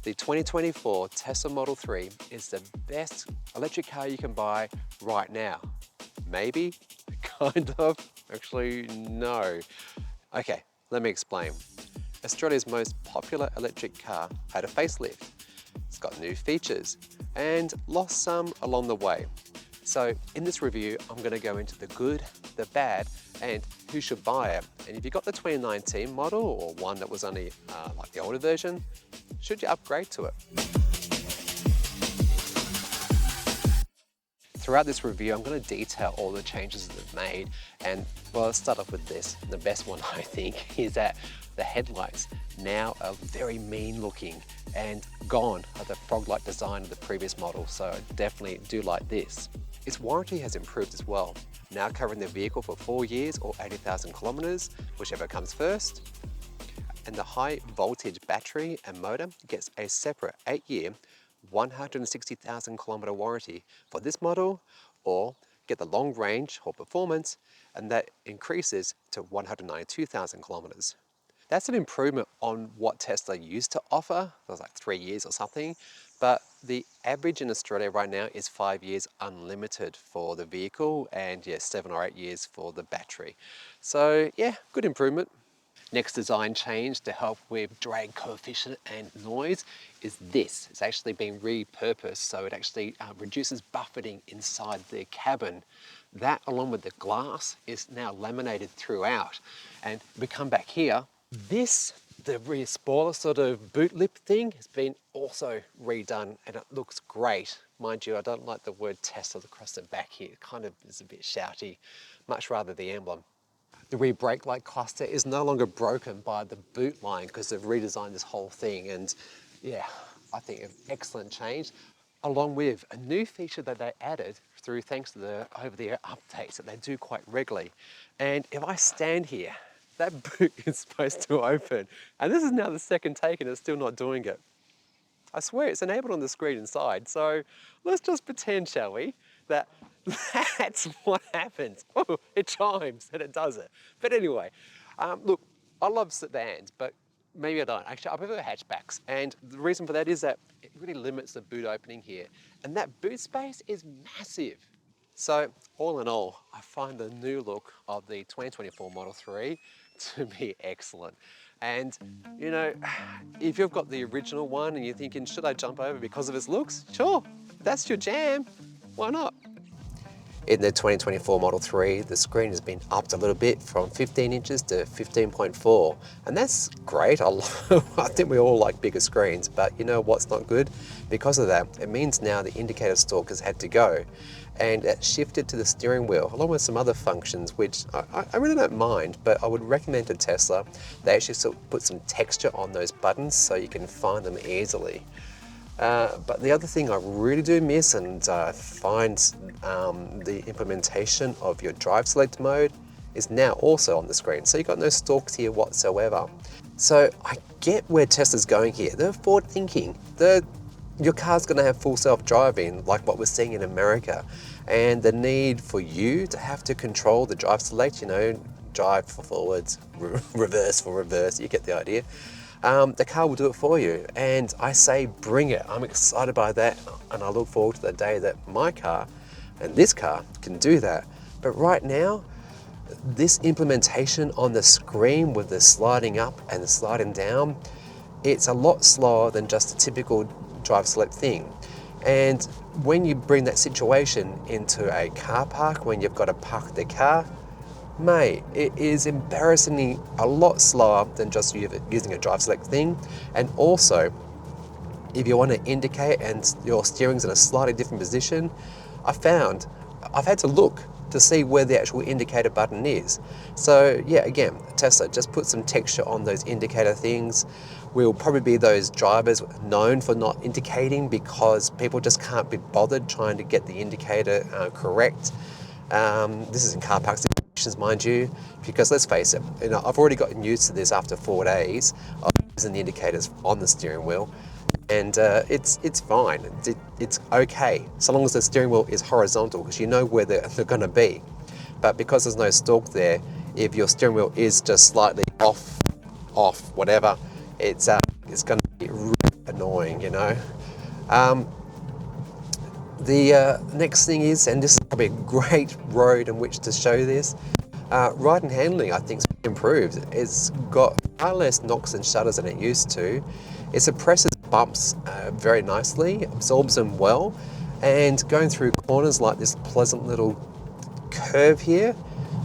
The 2024 Tesla Model 3 is the best electric car you can buy right now. Maybe, kind of, actually no. Okay, let me explain. Australia's most popular electric car had a facelift. It's got new features and lost some along the way. So in this review, I'm going to go into the good, the bad, and who should buy it. And if you got the 2019 model or one that was only like the older version, should you upgrade to it? Throughout this review, I'm going to detail all the changes that they've made. And well, let's start off with this. The best one, I think, is that the headlights now are very mean looking and gone are the frog-like design of the previous model. So I definitely do like this. Its warranty has improved as well, now covering the vehicle for 4 years or 80,000 kilometers, whichever comes first. And the high voltage battery and motor gets a separate 8-year, 160,000 kilometer warranty for this model, or get the long range or performance, and that increases to 192,000 kilometers. That's an improvement on what Tesla used to offer. It was like 3 years or something, but the average in Australia right now is 5 years unlimited for the vehicle, and yeah, 7 or 8 years for the battery. So yeah, good improvement. Next design change to help with drag coefficient and noise is this. It's actually been repurposed, so it actually reduces buffeting inside the cabin. That, along with the glass, is now laminated throughout. And we come back here, the rear spoiler sort of boot lip thing has been also redone, and it looks great. Mind you, I don't like the word Tesla across the back here. It kind of is a bit shouty, much rather the emblem. The rear brake light cluster is no longer broken by the boot line because they've redesigned this whole thing, and yeah, I think an excellent change, along with a new feature that they added through thanks to the over-the-air updates that they do quite regularly. And if I stand here, that boot is supposed to open, and this is now the second take and it's still not doing it. I swear it's enabled on the screen inside, so let's just pretend, shall we, that that's what happens. Oh, it chimes and it does it. But anyway, look, I love sedans, but maybe I don't. Actually, I prefer hatchbacks. And the reason for that is that it really limits the boot opening here. And that boot space is massive. So all in all, I find the new look of the 2024 Model 3 to be excellent. And you know, if you've got the original one and you're thinking, should I jump over because of its looks? Sure, that's your jam. Why not? In the 2024 Model 3, the screen has been upped a little bit from 15 inches to 15.4, and that's great. I think we all like bigger screens, but you know what's not good? Because of that, it means now the indicator stalk has had to go, and it shifted to the steering wheel, along with some other functions, which I really don't mind, but I would recommend to Tesla they actually sort of put some texture on those buttons so you can find them easily. But the other thing I really do miss, and find the implementation of your drive select mode is now also on the screen. So you've got no stalks here whatsoever. So I get where Tesla's going here. They're forward thinking. Your car's going to have full self-driving like what we're seeing in America. And the need for you to have to control the drive select, you know, drive for forwards, reverse for reverse, you get the idea. The car will do it for you, and I say bring it. I'm excited by that, and I look forward to the day that my car and this car can do that. But right now, this implementation on the screen with the sliding up and the sliding down, it's a lot slower than just a typical drive select thing. And when you bring that situation into a car park, when you've got to park the car, mate, it is embarrassingly a lot slower than just using a drive select thing. And also, if you want to indicate and your steering's in a slightly different position, I've had to look to see where the actual indicator button is. So yeah, again, Tesla, just put some texture on those indicator things. We'll probably be those drivers known for not indicating because people just can't be bothered trying to get the indicator correct. This is in car parks, mind you, because let's face it, you know, I've already gotten used to this after 4 days of using the indicators on the steering wheel, and it's fine. It's okay so long as the steering wheel is horizontal, because you know where they're going to be. But because there's no stalk there, if your steering wheel is just slightly off, whatever, it's going to be really annoying. steering, you know. The next thing is, and this is probably a great road in which to show this, ride and handling I think is improved. It's got far less knocks and shudders than it used to. It suppresses bumps very nicely, absorbs them well, and going through corners like this pleasant little curve here,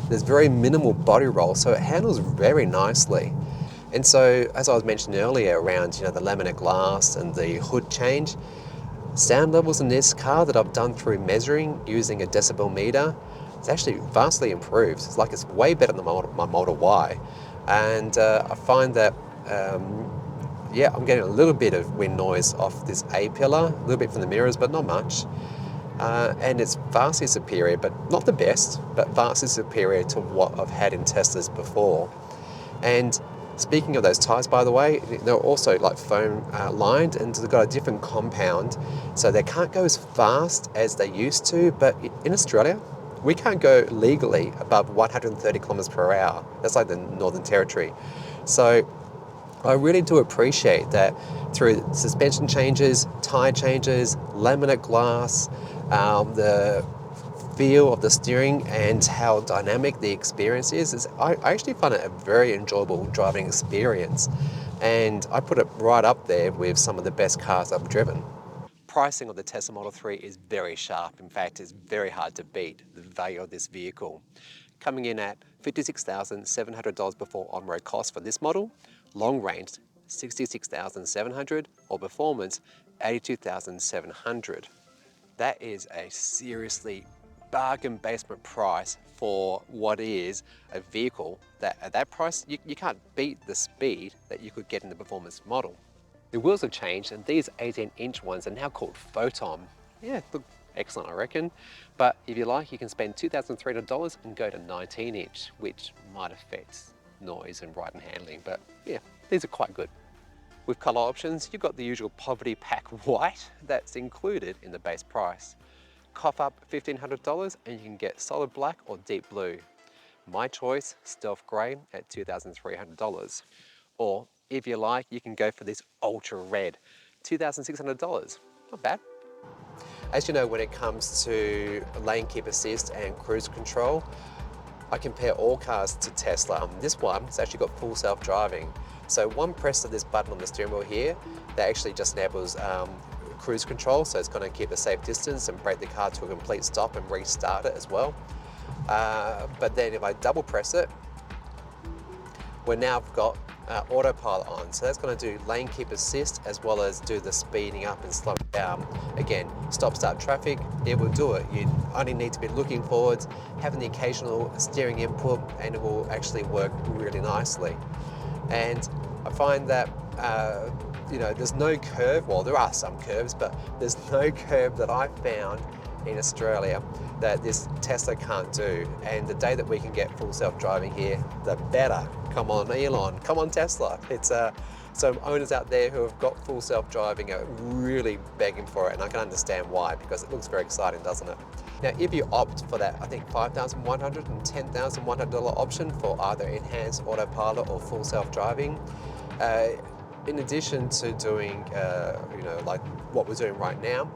there's very minimal body roll, so it handles very nicely. And so, as I was mentioning earlier around, you know, the laminate glass and the hood change, sound levels in this car that I've done through measuring using a decibel meter, it's actually vastly improved. It's like it's way better than my Model Y. And I find that, yeah, I'm getting a little bit of wind noise off this A pillar, a little bit from the mirrors, but not much. And it's vastly superior, but not the best, but vastly superior to what I've had in Teslas before. And speaking of those tyres, by the way, they're also like foam lined, and they've got a different compound, so they can't go as fast as they used to. But in Australia, we can't go legally above 130 kilometers per hour. That's like the Northern Territory. So I really do appreciate that through suspension changes, tyre changes, laminate glass, the feel of the steering and how dynamic the experience is I actually find it a very enjoyable driving experience, and I put it right up there with some of the best cars I've driven. Pricing of the Tesla Model 3 is very sharp. In fact, it's very hard to beat the value of this vehicle. Coming in at $56,700 before on-road costs for this model, long range $66,700, or performance $82,700. That is a seriously bargain basement price for what is a vehicle that at that price you can't beat the speed that you could get in the performance model. The wheels have changed, and these 18-inch ones are now called Photon. Yeah, look excellent, I reckon. But if you like, you can spend $2,300 and go to 19-inch, which might affect noise and ride and handling, but yeah, these are quite good. With colour options, you've got the usual poverty pack white that's included in the base price. Cough up $1,500 and you can get solid black or deep blue. My choice, stealth grey at $2,300. Or if you like, you can go for this ultra red, $2,600. Not bad. As you know, when it comes to lane keep assist and cruise control, I compare all cars to Tesla. This one has actually got full self-driving. So one press of this button on the steering wheel here, that actually just enables cruise control, so it's going to keep a safe distance and brake the car to a complete stop and restart it as well. But then if I double press it, we're now got Autopilot on, so that's going to do lane keep assist as well as do the speeding up and slowing down. Again, stop start traffic, it will do it. You only need to be looking forwards, having the occasional steering input, and it will actually work really nicely. And I find that you know, there's no curve, well there are some curves, but there's no curve that I've found in Australia that this Tesla can't do. And the day that we can get full self-driving here, the better. Come on Elon, come on Tesla. It's some owners out there who have got full self-driving are really begging for it, and I can understand why, because it looks very exciting, doesn't it? Now, if you opt for that, I think $5,100 and $10,100 option for either enhanced autopilot or full self-driving, in addition to doing, you know, like what we're doing right now,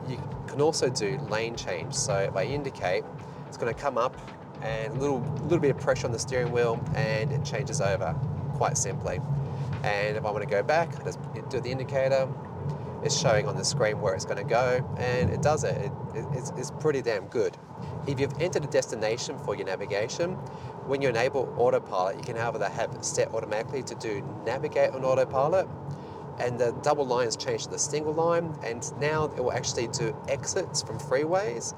you can also do lane change. So if I indicate, it's going to come up and a little bit of pressure on the steering wheel and it changes over quite simply. And if I want to go back, I just do the indicator, it's showing on the screen where it's going to go, and it does it. It's pretty damn good. If you've entered a destination for your navigation, when you enable autopilot, you can either have it set automatically to do navigate on autopilot, and the double line has changed to the single line, and now it will actually do exits from freeways,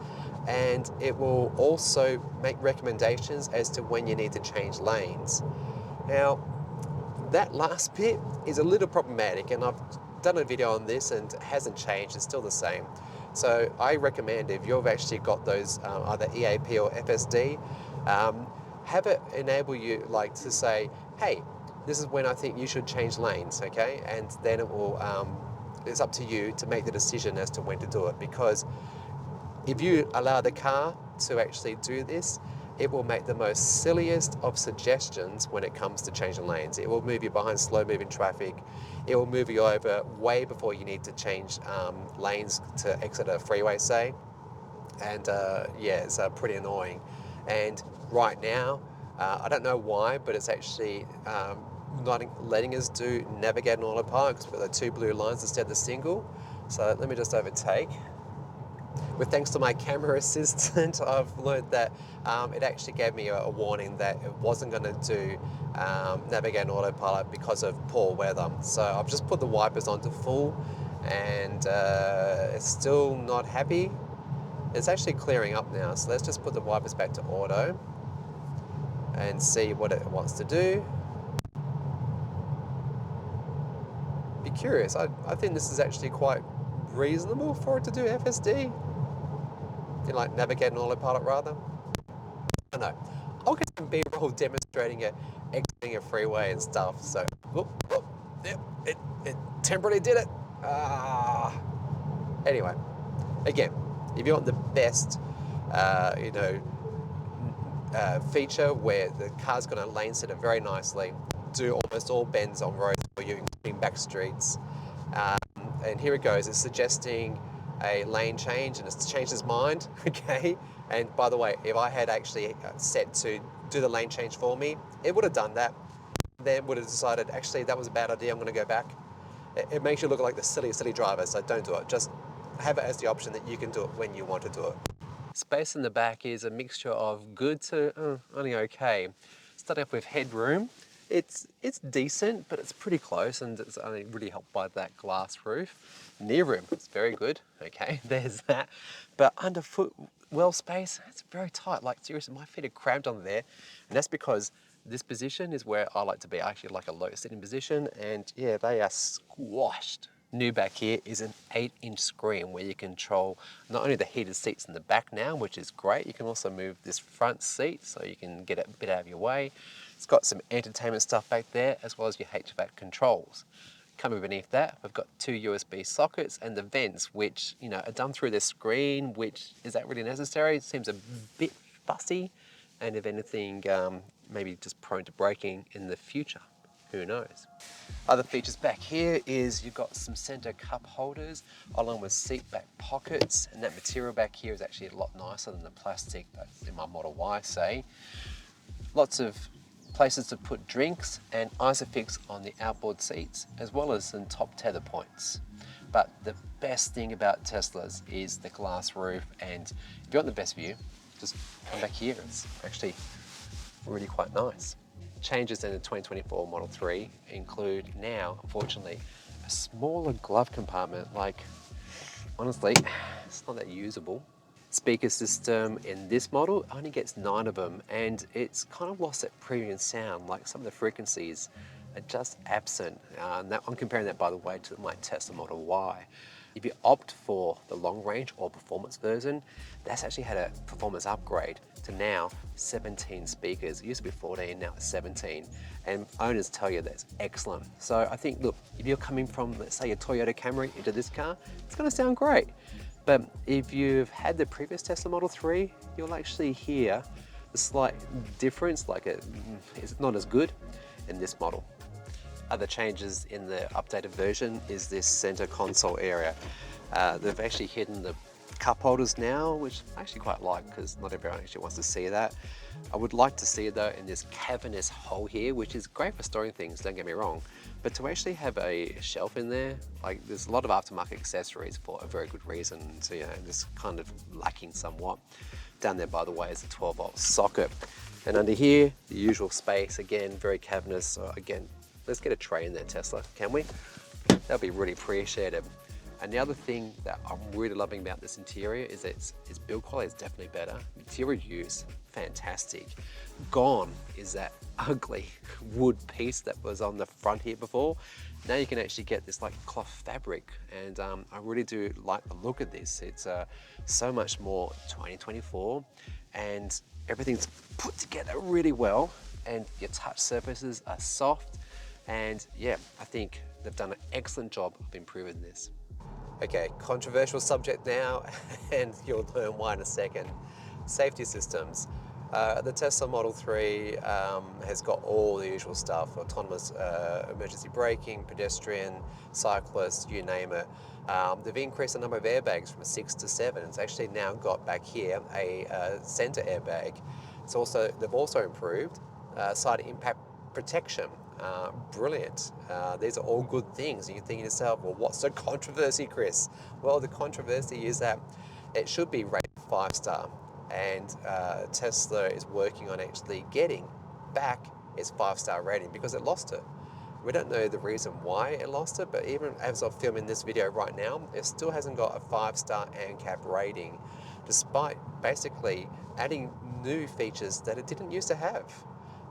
and it will also make recommendations as to when you need to change lanes. Now, that last bit is a little problematic, and I've done a video on this and it hasn't changed, it's still the same. So I recommend, if you've actually got those either EAP or FSD, have it enable you like to say, hey, this is when I think you should change lanes, okay? And then it will, it's up to you to make the decision as to when to do it, because if you allow the car to actually do this, it will make the most silliest of suggestions when it comes to changing lanes. It will move you behind slow moving traffic. It will move you over way before you need to change lanes to exit a freeway, say. And yeah, it's pretty annoying. And right now, I don't know why, but it's actually not letting us do navigate and autopilot because we've got the two blue lines instead of the single. So let me just overtake. With thanks to my camera assistant, I've learned that it actually gave me a warning that it wasn't going to do navigate and autopilot because of poor weather. So I've just put the wipers onto full, and it's still not happy. It's actually clearing up now, so let's just put the wipers back to auto and see what it wants to do. Be curious, I think this is actually quite reasonable for it to do FSD. Like navigate and autopilot rather. I don't know. I'll get some B-roll demonstrating it, exiting a freeway and stuff, so, yep, it temporarily did it. Anyway, again, if you want the best, feature where the car's going to lane set it very nicely, do almost all bends on roads for you, including back streets. And here it goes. It's suggesting a lane change, and it's changed its mind. Okay. And by the way, if I had actually set to do the lane change for me, it would have done that. Then would have decided actually that was a bad idea. I'm going to go back. It makes you look like the silly driver. So don't do it. Just have it as the option that you can do it when you want to do it. Space in the back is a mixture of good to only okay. Starting off with headroom, it's decent, but it's pretty close, and it's only really helped by that glass roof. Near room, it's very good. Okay, there's that. But underfoot well space, it's very tight. Like seriously, my feet are cramped on there, and that's because this position is where I like to be. I actually like a low sitting position, and yeah, they are squashed. New back here is an 8-inch screen where you control not only the heated seats in the back now, which is great, you can also move this front seat so you can get it a bit out of your way. It's got some entertainment stuff back there as well as your HVAC controls. Coming beneath that, we've got 2 USB sockets and the vents, which are done through the screen, which is that really necessary? It seems a bit fussy, and if anything, maybe just prone to breaking in the future. Who knows? Other features back here is you've got some center cup holders along with seat back pockets, and that material back here is actually a lot nicer than the plastic that's in my Model Y, say. Lots of places to put drinks and Isofix on the outboard seats, as well as some top tether points. But the best thing about Teslas is the glass roof, and if you want the best view, just come back here. It's actually really quite nice. Changes in the 2024 Model 3 include now, unfortunately, a smaller glove compartment. Like, honestly, it's not that usable. Speaker system in this model only gets 9 of them, and it's kind of lost that premium sound. Like some of the frequencies are just absent. I'm comparing that, by the way, to my Tesla Model Y. If you opt for the long range or performance version, that's actually had a performance upgrade to now 17 speakers. It used to be 14, now it's 17. And owners tell you that's excellent. So I think, look, if you're coming from, let's say, a Toyota Camry into this car, it's gonna sound great. But if you've had the previous Tesla Model 3, you'll actually hear the slight difference, like it's not as good in this model. Other changes in the updated version is this center console area. They've actually hidden the cup holders now, which I actually quite like because not everyone actually wants to see that. I would like to see it though in this cavernous hole here, which is great for storing things, don't get me wrong. But to actually have a shelf in there, like there's a lot of aftermarket accessories for a very good reason. So yeah, this kind of lacking somewhat. Down there, by the way, is a 12-volt socket. And under here, the usual space, again, very cavernous. So again, let's get a tray in there, Tesla, can we? That'll be really appreciated. And the other thing that I'm really loving about this interior is that its build quality is definitely better. Material use, fantastic. Gone is that ugly wood piece that was on the front here before. Now you can actually get this like cloth fabric, and I really do like the look of this. It's so much more 2024, and everything's put together really well, and your touch surfaces are soft. And yeah, I think they've done an excellent job of improving this. Okay, controversial subject now, and you'll learn why in a second. Safety systems. The Tesla Model 3 has got all the usual stuff: autonomous emergency braking, pedestrian, cyclists, you name it. They've increased the number of airbags from 6 to 7. It's actually now got back here a center airbag. They've also improved side impact protection. Brilliant. These are all good things. And you're thinking to yourself, well, what's the controversy, Chris? Well, the controversy is that it should be rated 5-star, and Tesla is working on actually getting back its 5-star rating because it lost it. We don't know the reason why it lost it, but even as I'm filming this video right now, it still hasn't got a 5-star ANCAP rating, despite basically adding new features that it didn't used to have.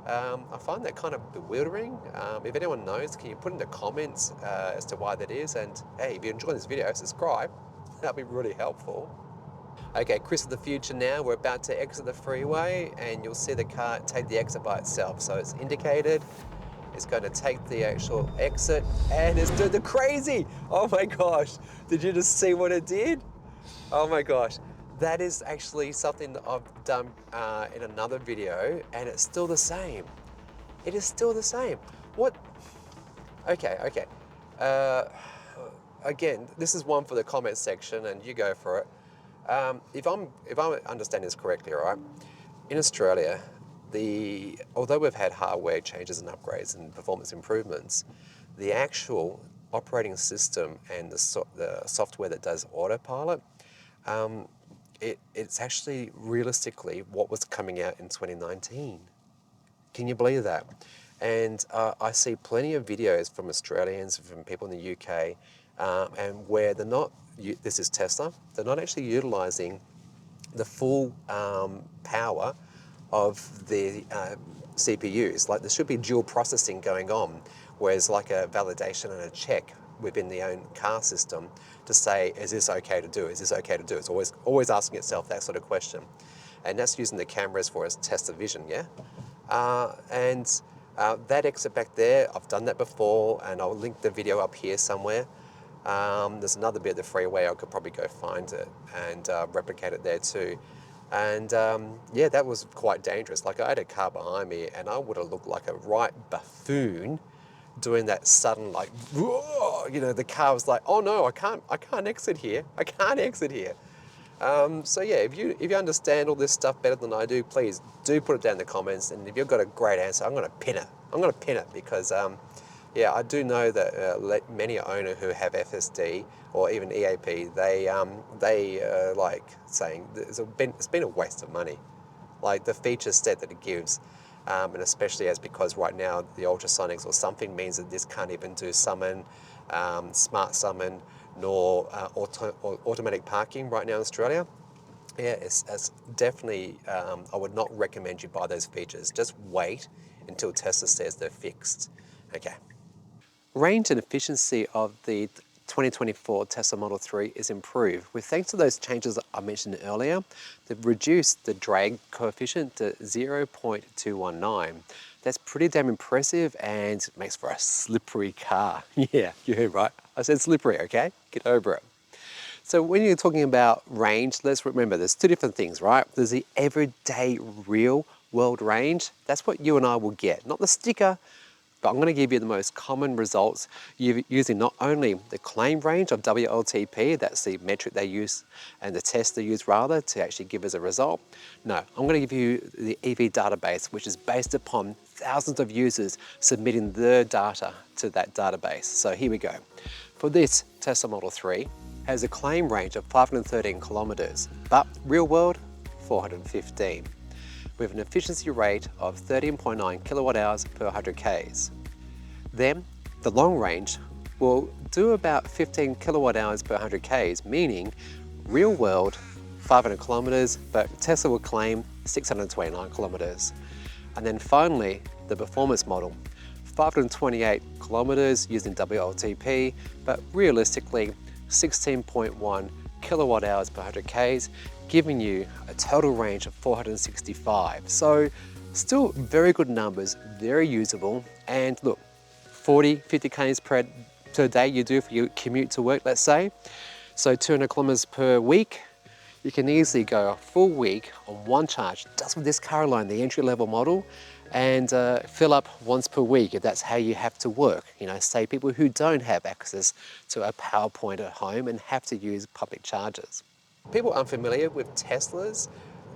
I find that kind of bewildering. If anyone knows, can you put in the comments as to why that is? And hey, if you enjoyed this video, subscribe. That'd be really helpful. Okay, Chris of the future now. We're about to exit the freeway and you'll see the car take the exit by itself. So it's indicated. It's going to take the actual exit and it's doing the crazy. Oh my gosh. Did you just see what it did? Oh my gosh. That is actually something that I've done in another video and it's still the same. It is still the same. What? Okay. Again, this is one for the comments section and you go for it. If I'm understanding this correctly, all right, in Australia, although we've had hardware changes and upgrades and performance improvements, the actual operating system and the software that does Autopilot, it's actually realistically what was coming out in 2019. Can you believe that? And I see plenty of videos from Australians, from people in the UK, and where they're not, this is Tesla, they're not actually utilising the full power of the CPUs. Like there should be dual processing going on, whereas like a validation and a check within the own car system to say, is this okay to do? Is this okay to do? It's always asking itself that sort of question. And that's using the cameras for its test of vision, yeah? That exit back there, I've done that before and I'll link the video up here somewhere. There's another bit of the freeway, I could probably go find it and replicate it there too. And yeah, that was quite dangerous. Like I had a car behind me and I would have looked like a right buffoon doing that sudden like, whoa, you know, the car was like, oh no, I can't exit here. I can't exit here. So yeah, if you understand all this stuff better than I do, please do put it down in the comments. And if you've got a great answer, I'm going to pin it. I'm going to pin it because yeah, I do know that many owners who have FSD or even EAP, they like saying it's been a waste of money. Like the feature set that it gives, and especially because right now the ultrasonics or something means that this can't even do summon, smart summon, nor automatic parking right now in Australia. Yeah, it's definitely, I would not recommend you buy those features. Just wait until Tesla says they're fixed. Okay. Range and efficiency of the 2024 Tesla Model 3 is improved with thanks to those changes that I mentioned earlier. They've reduced the drag coefficient to 0.219. That's pretty damn impressive and makes for a slippery car. Yeah, you heard right. I said slippery, okay? Get over it. So when you're talking about range, let's remember there's two different things, right? There's the everyday real world range. That's what you and I will get, not the sticker, but I'm going to give you the most common results using not only the claim range of WLTP, that's the metric they use and the test they use rather to actually give us a result. No, I'm going to give you the EV database, which is based upon thousands of users submitting their data to that database. So here we go. For this Tesla Model 3, has a claim range of 513 kilometers, but real world 415. With an efficiency rate of 13.9 kilowatt hours per 100 Ks. Then the long range will do about 15 kilowatt hours per 100 Ks, meaning real world 500 kilometers, but Tesla will claim 629 kilometers. And then finally, the performance model, 528 kilometers using WLTP, but realistically 16.1 kilowatt hours per 100 Ks, giving you a total range of 465. So still very good numbers, very usable. And look, 40, 50 Ks per day you do for your commute to work, let's say. So 200 kilometers per week, You can easily go a full week on one charge just with this car alone, the entry-level model, and fill up once per week if that's how you have to work. You know, say people who don't have access to a power point at home and have to use public chargers. People unfamiliar with Teslas,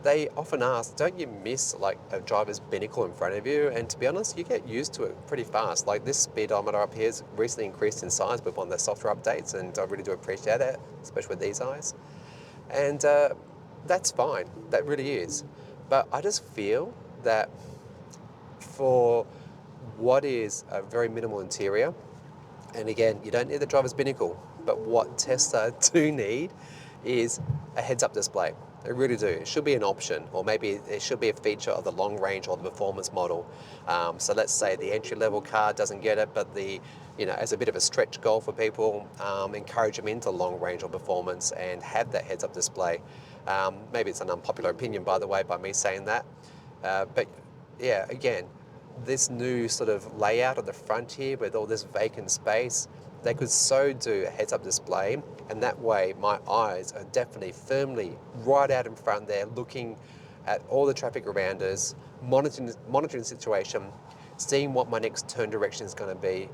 they often ask, don't you miss like a driver's binnacle in front of you? And to be honest, you get used to it pretty fast. Like this speedometer up here has recently increased in size with one of the software updates, and I really do appreciate that, especially with these eyes. And that's fine, that really is. But I just feel that for what is a very minimal interior, and again, you don't need the driver's binnacle, but what Tesla do need is a heads-up display. They really do. It should be an option, or maybe it should be a feature of the long range or the performance model. So let's say the entry-level car doesn't get it, but as a bit of a stretch goal for people, encourage them into long range or performance and have that heads-up display. Maybe it's an unpopular opinion, by the way, by me saying that. But yeah, again, this new sort of layout at the front here with all this vacant space, they could so do a heads-up display, and that way my eyes are definitely firmly right out in front there, looking at all the traffic around us, monitoring the situation, seeing what my next turn direction is going to be.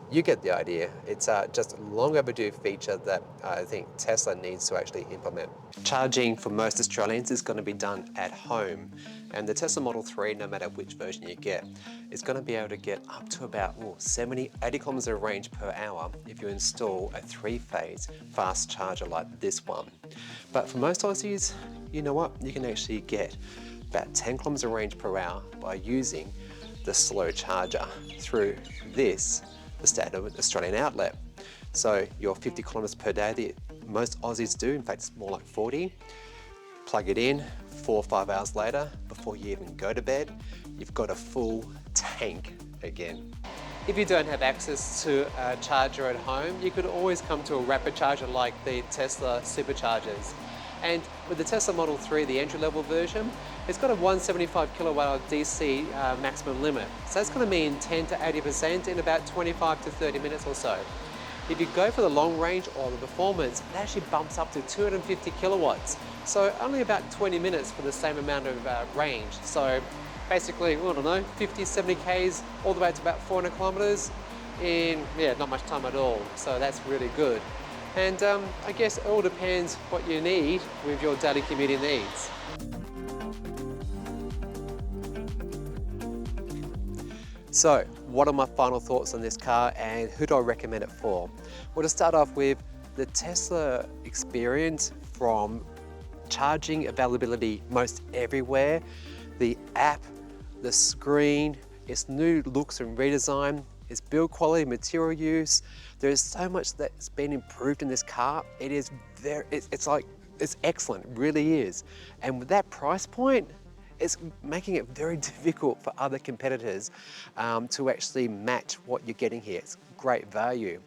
You get the idea. It's just a long overdue feature that I think Tesla needs to actually implement. Charging for most Australians is going to be done at home, and the Tesla Model 3, no matter which version you get, is going to be able to get up to about 70, 80 kilometers of range per hour if you install a 3-phase fast charger like this one. But for most Aussies, you know what? You can actually get about 10 kilometers of range per hour by using the slow charger through this, the standard Australian outlet. So your 50 kilometers per day that most Aussies do, in fact it's more like 40, plug it in 4 or 5 hours later, before you even go to bed, you've got a full tank again. If you don't have access to a charger at home, you could always come to a rapid charger like the Tesla superchargers. And with the Tesla Model 3, the entry-level version, it's got a 175 kilowatt hour DC maximum limit. So that's going to mean 10 to 80% in about 25 to 30 minutes or so. If you go for the long range or the performance, it actually bumps up to 250 kilowatts. So only about 20 minutes for the same amount of range. So basically, I don't know, 50, 70 Ks all the way to about 400 kilometers in, not much time at all. So that's really good. And I guess it all depends what you need with your daily commuting needs. So, what are my final thoughts on this car and who do I recommend it for? Well, to start off with, the Tesla experience from charging availability most everywhere, the app, the screen, its new looks and redesign, its build quality, material use. There is so much that's been improved in this car. It is it's excellent, it really is. And with that price point, it's making it very difficult for other competitors to actually match what you're getting here. It's great value.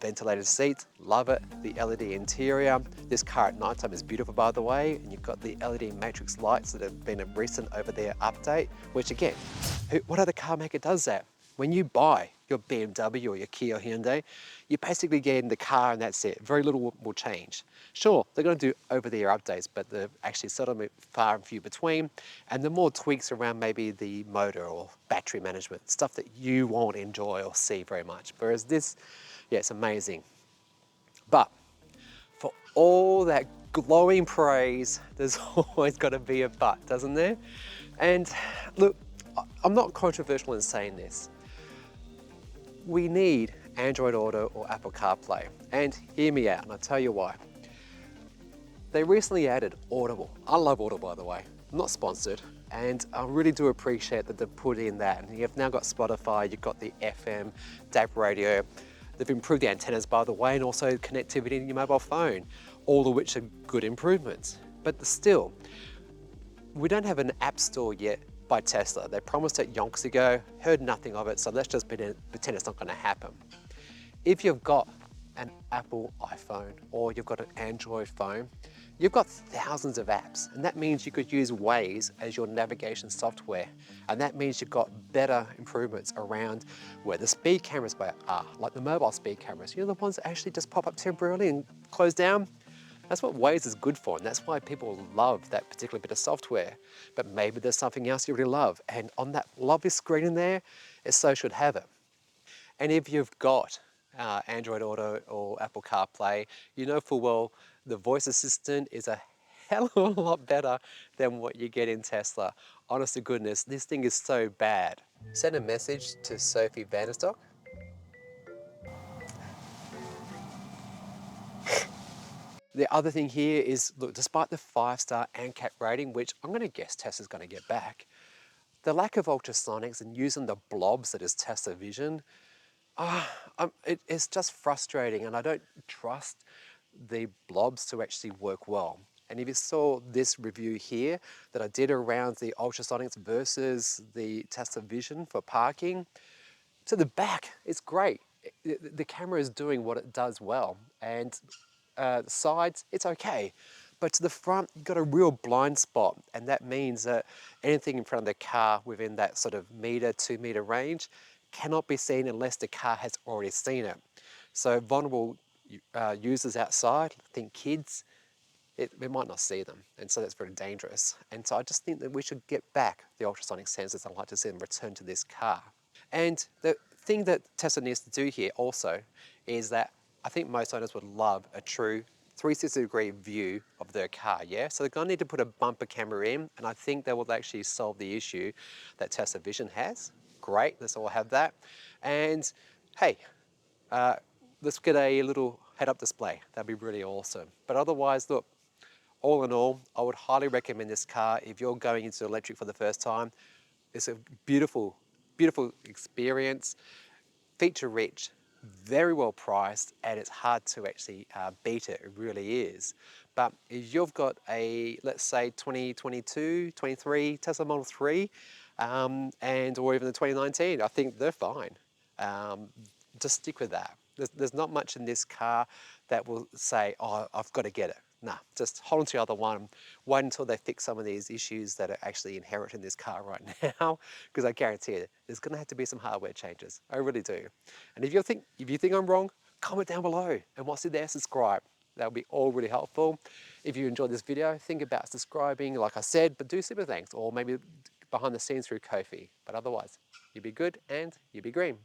Ventilated seats, love it. The LED interior. This car at night time is beautiful, by the way, and you've got the LED matrix lights that have been a recent over-the-air update, which again, what other car maker does that? When you buy your BMW or your Kia or Hyundai, you basically get in the car and that's it. Very little will change. Sure, they're going to do over-the-air updates, but they're actually seldom far and few between. And the more tweaks around maybe the motor or battery management, stuff that you won't enjoy or see very much. Whereas this, it's amazing. But for all that glowing praise, there's always got to be a but, doesn't there? And look, I'm not controversial in saying this. We need Android Auto or Apple CarPlay. And hear me out, and I'll tell you why. They recently added Audible. I love Audible, by the way. I'm not sponsored. And I really do appreciate that they've put in that. And you've now got Spotify, you've got the FM, DAB radio. They've improved the antennas, by the way, and also connectivity in your mobile phone, all of which are good improvements. But still, we don't have an app store yet by Tesla. They promised it yonks ago, heard nothing of it, so let's just pretend it's not going to happen. If you've got an Apple iPhone or you've got an Android phone, you've got thousands of apps, and that means you could use Waze as your navigation software, and that means you've got better improvements around where the speed cameras are, like the mobile speed cameras. You know, the ones that actually just pop up temporarily and close down? That's what Waze is good for, and that's why people love that particular bit of software. But maybe there's something else you really love, and on that lovely screen in there, it so should have it. And if you've got Android Auto or Apple CarPlay, you know full well the voice assistant is a hell of a lot better than what you get in Tesla. Honest to goodness, this thing is so bad. Send a message to Sophie Vanderstock. The other thing here is, look, despite the 5-star ANCAP rating, which I'm going to guess Tesla's going to get back, the lack of ultrasonics and using the blobs that is Tesla Vision, it's just frustrating, and I don't trust the blobs to actually work well. And if you saw this review here that I did around the ultrasonics versus the Tesla Vision for parking, to the back, it's great. The camera is doing what it does well, and the sides, it's okay. But to the front, you've got a real blind spot, and that means that anything in front of the car within that sort of meter, 2 meter range cannot be seen unless the car has already seen it. So vulnerable users outside, think kids, we might not see them, and so that's very dangerous. And so I just think that we should get back the ultrasonic sensors. I'd like to see them return to this car. And the thing that Tesla needs to do here also is that I think most owners would love a true 360-degree view of their car, yeah? So they're going to need to put a bumper camera in, and I think that will actually solve the issue that Tesla Vision has. Great, let's all have that. And hey, let's get a little head-up display. That'd be really awesome. But otherwise, look, all in all, I would highly recommend this car if you're going into electric for the first time. It's a beautiful, beautiful experience, feature rich, very well priced, and it's hard to actually beat it. It really is. But if you've got a, let's say 2022, 23 Tesla Model 3, and or even the 2019, I think they're fine. Just stick with that. There's not much in this car that will say, oh, I've got to get it. Nah, just hold on to the other one. Wait until they fix some of these issues that are actually inherent in this car right now, because I guarantee you, there's going to have to be some hardware changes. I really do. And if you think I'm wrong, comment down below. And once you're there, subscribe. That would be all really helpful. If you enjoyed this video, think about subscribing, like I said, but do super thanks, or maybe behind the scenes through Ko-fi. But otherwise, you be good and you be green.